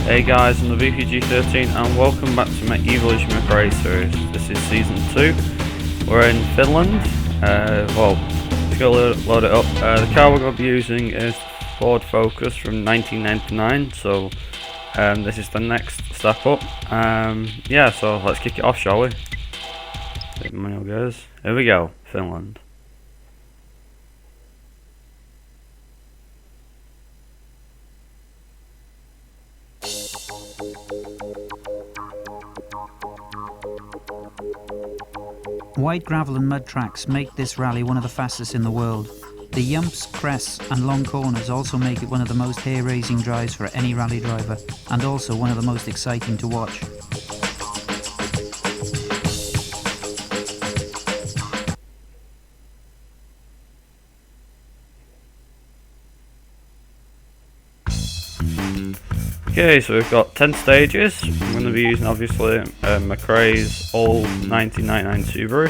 Hey guys, I'm the VPG13 and welcome back to my Evolution McRae series. This is season 2. We're in Finland. Let's go load it up. The car we're going to be using is Ford Focus from 1999, so this is the next step up. So let's kick it off, shall we? Manual goes. Here we go, Finland. Wide gravel and mud tracks make this rally one of the fastest in the world. The yumps, crests and long corners also make it one of the most hair-raising drives for any rally driver, and also one of the most exciting to watch. Okay, so we've got 10 stages. I'm going to be using obviously McRae's old 1999 Subaru.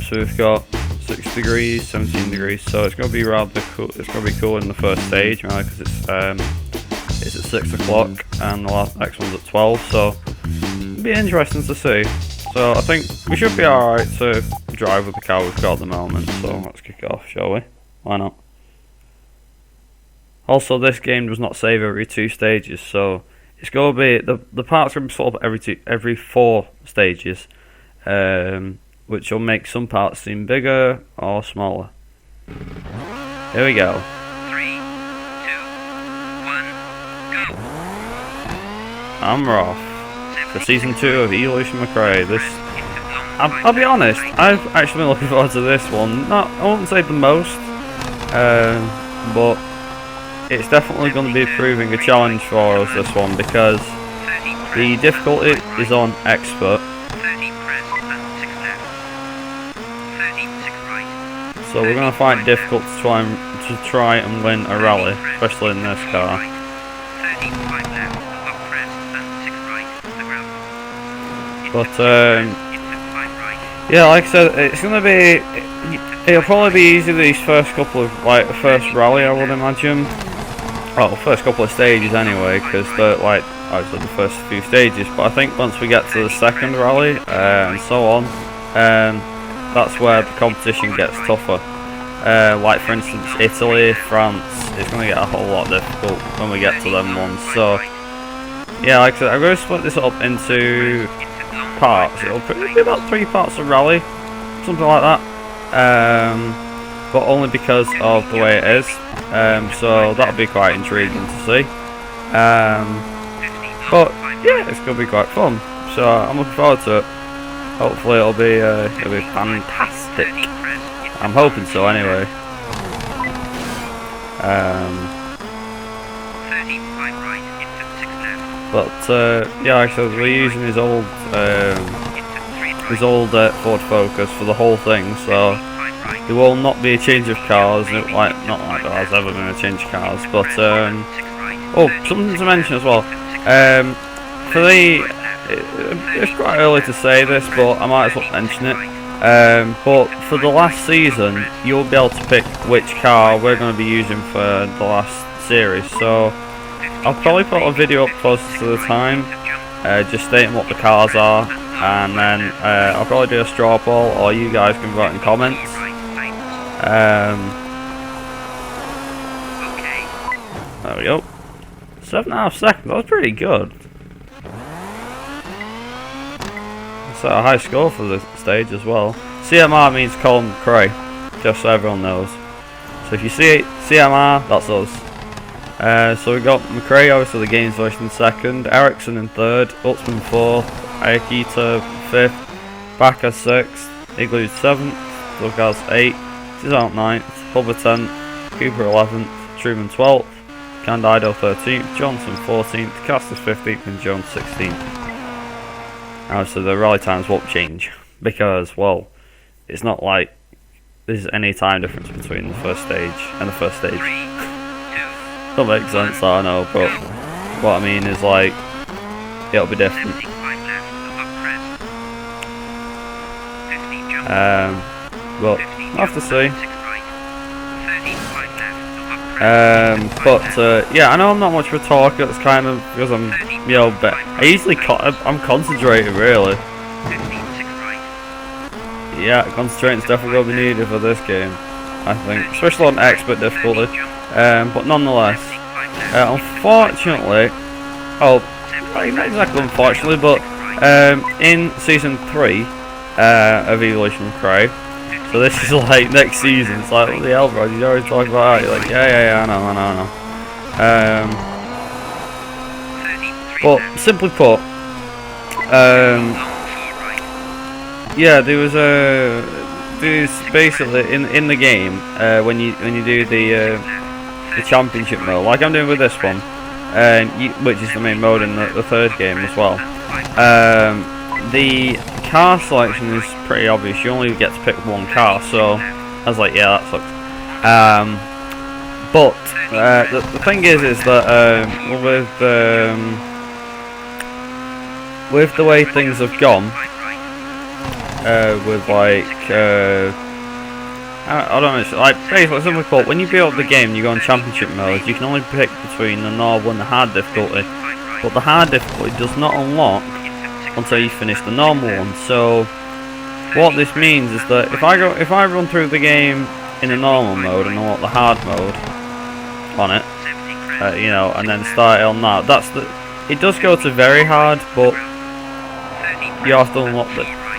So we've got 6 degrees, 17 degrees, so it's going to be rather cool. It's going to be cool in the first stage, because it's at 6 o'clock and the next one's at 12. So it'll be interesting to see. So I think we should be alright to drive with the car we've got at the moment. So let's kick it off, shall we? Why not? Also, this game does not save every 2 stages, so it's going to be the parts are going to be split up every 4 stages, which will make some parts seem bigger or smaller. Here we go. 3, 2, 1, go. And we're off for season 2 of Evolution McRae. I'll be honest, I've actually been looking forward to this one. I wouldn't say the most, but it's definitely going to be proving a challenge for us, this one, because the difficulty is on expert. So we're going to find it difficult to try and win a rally, especially in this car. But yeah, like I said, it's going to be. It'll probably be easy these first couple of the first rally, I would imagine. Well, first couple of stages anyway, because obviously the first few stages. But I think once we get to the second rally and so on, that's where the competition gets tougher. Like for instance, Italy, France, it's going to get a whole lot difficult when we get to them ones. So yeah, like I said, I'm going to split this up into parts. It'll be about 3 parts of rally, something like that. But only because of the way it is. So that'll be quite intriguing to see. But yeah, it's going to be quite fun. So I'm looking forward to it. Hopefully it'll be fantastic. I'm hoping so anyway. Yeah, actually we're using his old Ford Focus for the whole thing, so there will not be a change of cars. Not like there has ever been a change of cars. But something to mention as well. It's quite early to say this, but I might as well mention it. But for the last season, you'll be able to pick which car we're going to be using for the last series. So I'll probably put a video up closer to the time, just stating what the cars are, and then I'll probably do a straw poll, or you guys can vote in comments. There we go. 7.5 seconds. That was pretty good. That's a high score for the stage as well. CMR means Colin McRae, just so everyone knows. So if you see CMR, that's us. So we got McRae, obviously the games version in 2nd, Ericsson in 3rd, Utzman 4th, Ayakita 5th, Baka 6th, Igloo 7th, Lugaz 8th, Cizant 9th, Hubber 10th, Cooper 11th, Truman 12th, Candido 13th, Johnson 14th, Casters 15th and Jones 16th. Obviously the rally times won't change, because, well, it's not like there's any time difference between the first stage and the first stage. That makes sense, I know, but what I mean is, like, it'll be different. But I'll have to see. Yeah, I know I'm not much of a talker. It's kind of because I'm, but I usually I'm concentrated really. Yeah, concentrating's definitely going to be needed for this game, I think, especially on expert difficulty. But nonetheless, unfortunately, not exactly unfortunately, but in season 3 of Evolution McRae. So this is like next season. It's like, what the hell, bro? You always talk about that. You're like, yeah, I know. But simply put, yeah, there's basically in the game when you do the championship mode, like I'm doing with this one, which is the main mode in the third game as well. The car selection is pretty obvious. You only get to pick one car, so I was like, yeah, that sucks. But the thing is that with the way things have gone, with like I don't know, like basically simply put, when you build the game, you go on championship mode. You can only pick between the normal and the hard difficulty, but the hard difficulty does not unlock until you finish the normal one. So what this means is that if I run through the game in the normal mode and unlock the hard mode on it, and then start it on that, it does go to very hard, but you have to unlock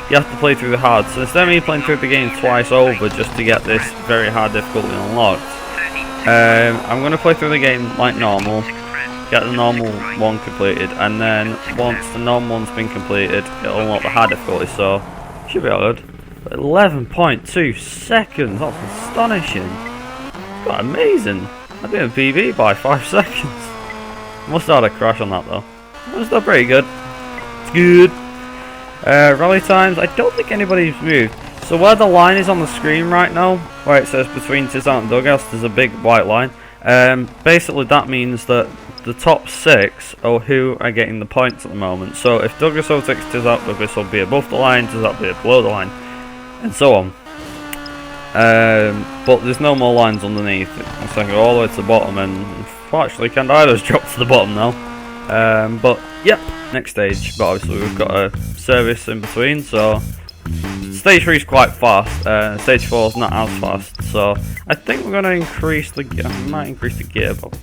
you have to play through the hard. So instead of me playing through the game twice over just to get this very hard difficulty unlocked, I'm going to play through the game like normal, get the normal one completed, and then once the normal one's been completed, it'll unlock the hard difficulty. So should be all good. 11.2 seconds. That's astonishing. Quite amazing. I did a PB by 5 seconds. Must have had a crash on that though. That's still pretty good. It's good. Rally times, I don't think anybody's moved. So where the line is on the screen right now, where it says between Tizant and Dughouse, there's a big white line. Basically that means that the top 6 are who are getting the points at the moment. So if Douglas overtakes Tizant, Douglas will be above the line, Tizant will be below the line, and so on. But there's no more lines underneath. It's going to go all the way to the bottom, and unfortunately Candido's dropped to the bottom now. But yep, next stage. But obviously we've got a service in between, so stage 3 is quite fast. Stage 4 is not as fast, so I think we're going to increase the. I might increase the gearbox.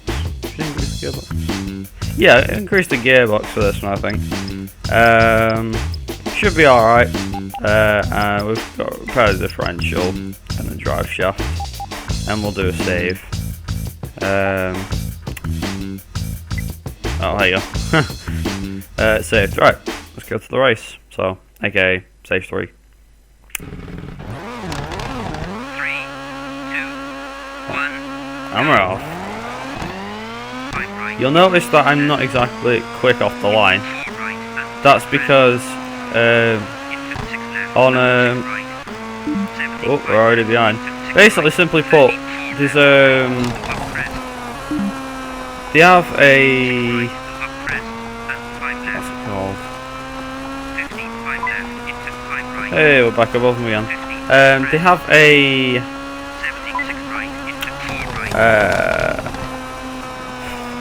Yeah, increase the gearbox for this one, I think. Should be alright. We've got repair the differential and the drive shaft, and we'll do a save. Oh, there you go. Saved. Right, let's go to the race. So, aka stage 3. 3, 2, 1. Camera off. You'll notice that I'm not exactly quick off the line. That's because on oh, we're already behind. Basically, simply put, there's they have a what's it called? Hey, we're back above them again. They have a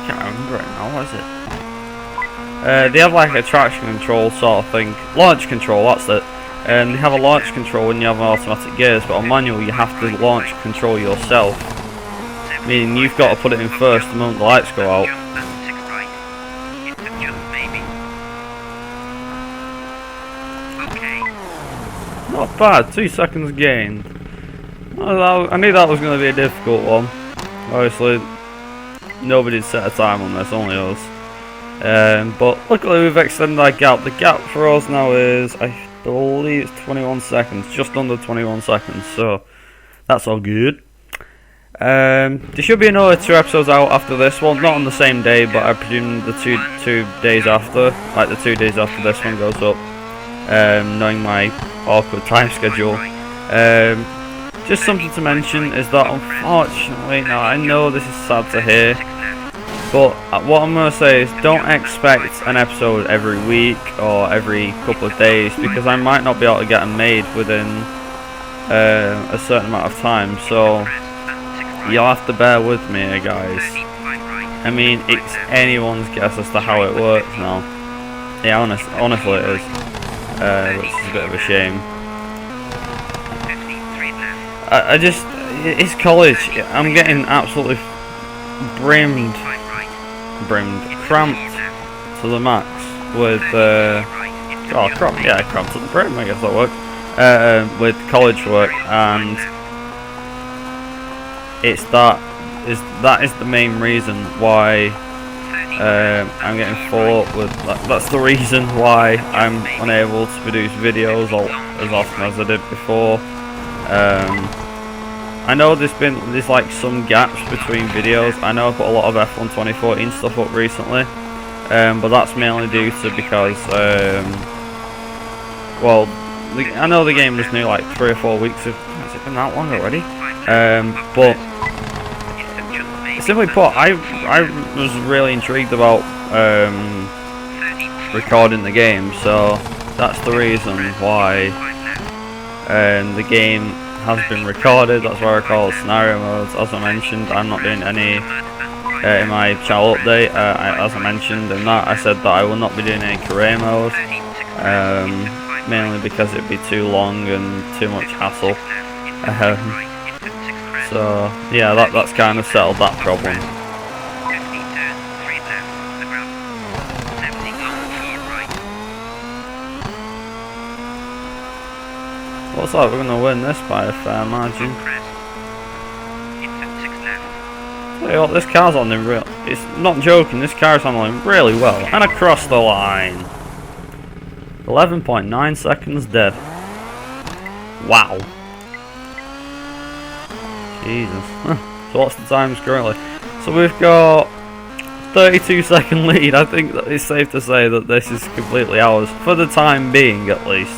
can't remember it now. What is it? They have like a traction control sort of thing, launch control. That's it. They have a launch control when you have automatic gears, but on manual you have to launch control yourself. Meaning you've got to put it in first the moment the lights go out. Not bad, 2 seconds gained. I knew that was going to be a difficult one. Obviously, nobody set a time on this, only us. But luckily we've extended that gap. The gap for us now is, I believe it's 21 seconds, just under 21 seconds, so that's all good. There should be another 2 episodes out after this one, not on the same day, but I presume the two days after, like the 2 days after this one goes up, knowing my awkward time schedule. Just something to mention is that unfortunately, now I know this is sad to hear, but what I'm going to say is don't expect an episode every week or every couple of days, because I might not be able to get them made within a certain amount of time. So you'll have to bear with me here, guys. I mean, it's anyone's guess as to how it works now. Yeah, honestly it is. Which is a bit of a shame. I just, it's college. I'm getting absolutely cramped to the max with, cramped to the brim, I guess that works. With college work, and that is the main reason why I'm getting full up with. That's the reason why I'm unable to produce videos as often as I did before. I know there's like some gaps between videos. I know I put a lot of F1 2014 stuff up recently, but that's mainly due to because well, I know the game was new like 3 or 4 weeks. Has it been that long already? But simply put, I was really intrigued about recording the game, so that's the reason why the game has been recorded. That's why I call it scenario modes. As I mentioned, I'm not doing any in my channel update. As I mentioned in that, I said that I will not be doing any career mode, mainly because it'd be too long and too much hassle. So yeah, that's kind of settled that problem. Looks like we're going to win this by a fair margin. Tell you what, this car's handling real. It's not joking. This car's handling really well, and across the line. 11.9 seconds dead. Wow. Jesus. So what's the times currently? So we've got 32-second lead. I think that it's safe to say that this is completely ours for the time being, at least.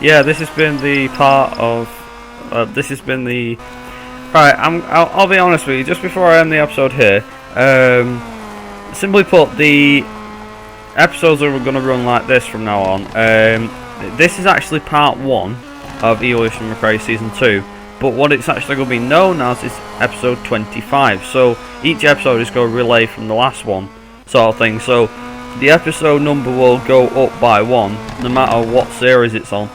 Yeah, this has been the part of. This has been the. Right, I'll be honest with you. Just before I end the episode here, simply put, the episodes are going to run like this from now on. This is actually part 1 of Evolution McRae Season 2, but what it's actually going to be known as is episode 25. So each episode is going to relay from the last one, sort of thing. So the episode number will go up by 1, no matter what series it's on.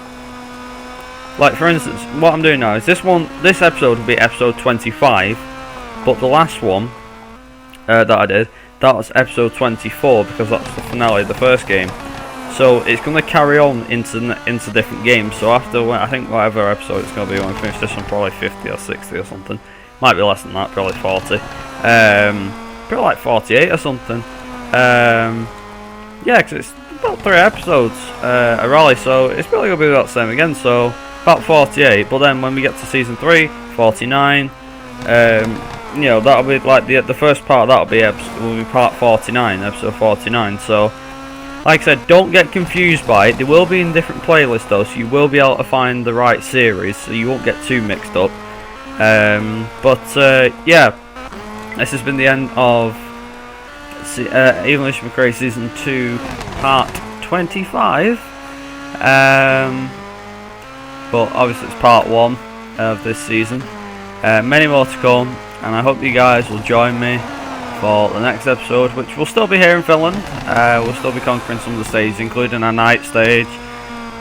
Like for instance, what I'm doing now is this episode will be episode 25, but the last one that I did, that was episode 24, because that's the finale of the first game. So it's going to carry on into different games. So after, I think whatever episode it's going to be when I finish this one, probably 50 or 60 or something. Might be less than that, probably 40. Probably like 48 or something. Yeah, because it's about 3 episodes a rally, so it's probably going to be about the same again. So about 48. But then when we get to season 3, 49. You know, that'll be like the first part. Will be part 49, episode 49. So. Like I said, don't get confused by it. They will be in different playlists though, so you will be able to find the right series, so you won't get too mixed up. Yeah, this has been the end of Evolution McRae Season 2, Part 25. But obviously it's Part 1 of this season. Many more to come, and I hope you guys will join me for the next episode, which will still be here in Finland. We'll still be conquering some of the stages, including our night stage,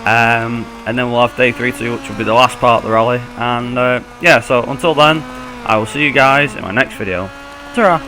and then we'll have day 3 too, which will be the last part of the rally. And yeah, so until then, I will see you guys in my next video. Ta-ra!